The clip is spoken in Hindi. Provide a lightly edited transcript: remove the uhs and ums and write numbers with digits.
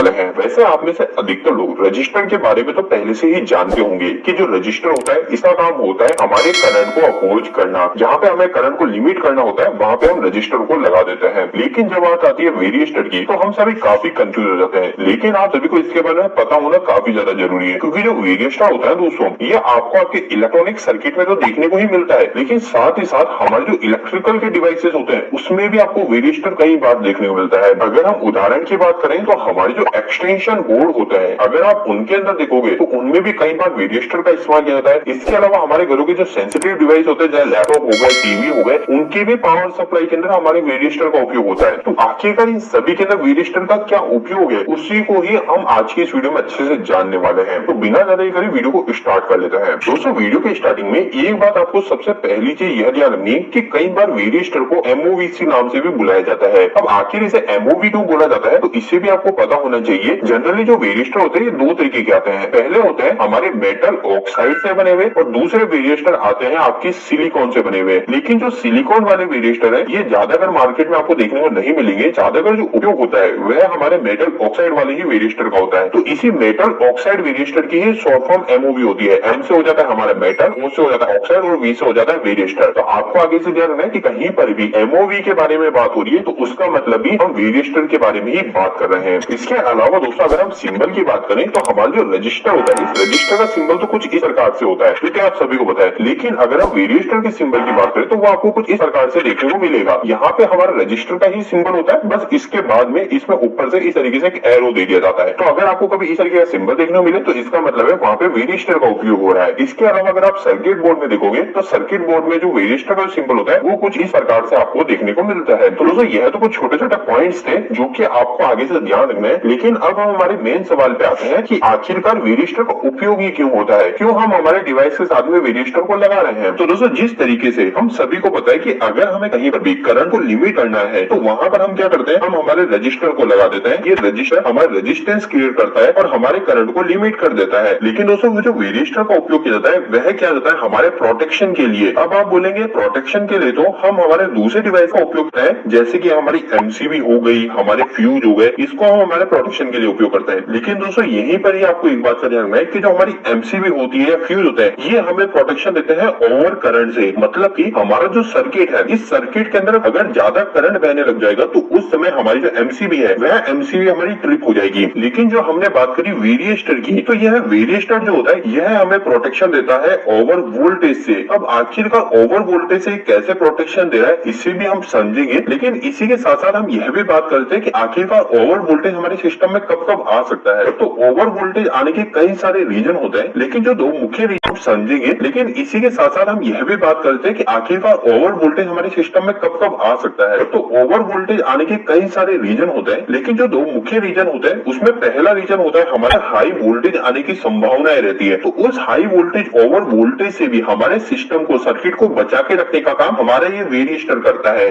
वाले हैं। वैसे आप में से अधिकतर लोग रजिस्टर के बारे में तो पहले से ही जानते होंगे कि जो रजिस्टर होता है इसका काम होता है हमारे करंट को अपोज करना। जहाँ पे हमें करंट को लिमिट करना होता है वहाँ पे हम रजिस्टर को लगा देते हैं। लेकिन जब बात आती है वेरिएस्टर की तो हम सभी काफी कंफ्यूज हो जाते हैं। लेकिन आप सभी को इसके बारे में पता होना काफी ज्यादा जरूरी है, क्योंकि जो वेरिएस्टर होता है दोस्तों ये आपको आपके इलेक्ट्रॉनिक सर्किट में तो देखने को ही मिलता है, लेकिन साथ ही साथ हमारे जो इलेक्ट्रिकल के डिवाइसेस होते हैं उसमें भी आपको वेरिएस्टर कई बार देखने को मिलता है। अगर हम उदाहरण की बात करें तो हमारे जो एक्सटेंशन बोर्ड होता है अगर आप उनके अंदर देखोगे तो उनमें भी कई बार वेरिएस्टर का इस्तेमाल किया जाता है। इसके अलावा हमारे घरों के जो सेंसिटिव डिवाइस होते हैं जैसे लैपटॉप हो गए, टीवी हो गए, उनके भी पावर सप्लाई के अंदर हमारे वेरिएस्टर का उपयोग होता है। तो आखिरकार इन सभी के अंदर वेरिएस्टर का क्या उपयोग है उसी को ही हम आज की इस वीडियो में अच्छे से जानने वाले हैं। तो बिना ज्यादा देरी करे वीडियो को स्टार्ट कर लेते हैं। दोस्तों वीडियो के स्टार्टिंग में एक बात आपको सबसे पहली चीज यह ध्यान रखनी है कि कई बार वेरिएस्टर को एमओवीसी नाम से भी बुलाया जाता है। अब आखिर इसे एमओवी क्यों बोला जाता है तो इससे भी आपको पता होना चाहिए। जनरली जो वेरिएस्टर होते हैं ये दो तरीके के आते हैं। पहले होते हैं हमारे मेटल ऑक्साइड से बने हुए और दूसरे वेरिएस्टर आते हैं आपकी सिलिकॉन से बने हुए। लेकिन जो सिलिकॉन वाले वेरिएस्टर है ये ज्यादातर मार्केट में आपको देखने को नहीं मिलेंगे। ज्यादातर जो उपयोग होता है वह हमारे मेटल ऑक्साइड वाले ही वेरिएस्टर का होता है। तो इसी मेटल ऑक्साइड वेरिएस्टर की ही शॉर्ट फॉर्म एमओवी होती है। एम से हो जाता है हमारा मेटल, ओ से हो जाता है ऑक्साइड और वी से हो जाता है वेरिएस्टर। तो आपको आगे से ध्यान रखना है कि कहीं पर भी एमओवी के बारे में बात हो रही है तो उसका मतलब भी हम वेरिएस्टर के बारे में ही बात कर रहे हैं। इसके अलावा दोस्तों अगर हम सिंबल की बात करें तो हमारा जो रजिस्टर होता है इस रजिस्टर का सिंबल तो कुछ इस प्रकार से होता है, लेकिन आप सभी को पता है। लेकिन अगर हम वेरिएस्टर के सिंबल की बात करें तो वो आपको कुछ इस प्रकार से देखने को मिलेगा। यहाँ पे हमारा रजिस्टर का ही सिंबल होता है, बस इसके बाद में इसमें ऊपर से इस तरीके से एक एरो दे दिया जाता है। तो अगर आपको कभी इस तरीके का सिंबल देखने को मिले तो इसका मतलब है वहाँ पे वेरिएस्टर का उपयोग हो रहा है। इसके अलावा अगर आप सर्किट बोर्ड में देखोगे तो सर्किट बोर्ड में जो वेरिएस्टर का सिंबल होता है वो कुछ इस प्रकार से आपको देखने को मिलता है। तो दोस्तों यह तो कुछ छोटे छोटे पॉइंट्स थे जो कि आपको आगे से ध्यान रखना है। लेकिन अब हम हमारे मेन सवाल पे आते हैं कि आखिरकार वेरिएस्टर का उपयोग ही क्यों होता है, क्यों हम हमारे डिवाइस के साथ में वेरिएस्टर को लगा रहे हैं। तो दोस्तों जिस तरीके से हम सभी को पता है कि अगर हमें कहीं पर भी करंट को लिमिट करना है तो वहां पर हम क्या करते हैं, हम हमारे रजिस्टर को लगा देते हैं। ये रजिस्टर हमारा रेजिस्टेंस क्रिएट करता है और हमारे करंट को लिमिट कर देता है। लेकिन दोस्तों जो वेरिएस्टर का उपयोग किया जाता है वह क्या जाता है हमारे प्रोटेक्शन के लिए। अब आप बोलेंगे प्रोटेक्शन के लिए तो हम हमारे दूसरे डिवाइस का उपयोग करते हैं, जैसे कि हमारी एमसीबी हो गई, हमारे फ्यूज हो गए, इसको हम हमारे प्रोटेक्शन के लिए उपयोग करते हैं। लेकिन दोस्तों यहीं पर ही आपको एक बात का ध्यान रखना है कि जो हमारी एमसीबी होती है या फ्यूज होता है ये हमें प्रोटेक्शन देते हैं ओवर करंट से। मतलब कि हमारा जो सर्किट है इस सर्किट के अंदर अगर ज्यादा करंट बहने लग जाएगा तो उस समय हमारी जो एमसीबी है वह एमसीबी हमारी ट्रिप हो जाएगी। लेकिन जो हमने बात करी वेरिएस्टर की तो यह वेरिएस्टर जो होता है यह हमें प्रोटेक्शन देता है ओवर वोल्टेज से। अब आखिरकार ओवर वोल्टेज से कैसे प्रोटेक्शन दे रहा है इसे भी हम समझेंगे। लेकिन इसी के साथ साथ हम यह भी बात करते हैं कि आखिरकार ओवर वोल्टेज हमारे सिस्टम में कब कब आ सकता है। तो ओवर वोल्टेज आने के कई सारे रीजन होते हैं, लेकिन जो दो मुख्य रीजन समझेंगे। लेकिन इसी के साथ साथ हम यह भी बात करते हैं कि आखिरकार ओवर वोल्टेज हमारे सिस्टम में कब कब आ सकता है। तो ओवर वोल्टेज आने के कई सारे रीजन होते हैं, लेकिन जो दो मुख्य रीजन होते हैं उसमें पहला रीजन होता है हमारे हाई वोल्टेज आने की संभावनाएं रहती है। तो उस हाई वोल्टेज ओवर वोल्टेज से भी हमारे सिस्टम को सर्किट को बचा के रखने का काम हमारा ये वेरिएस्टर करता है।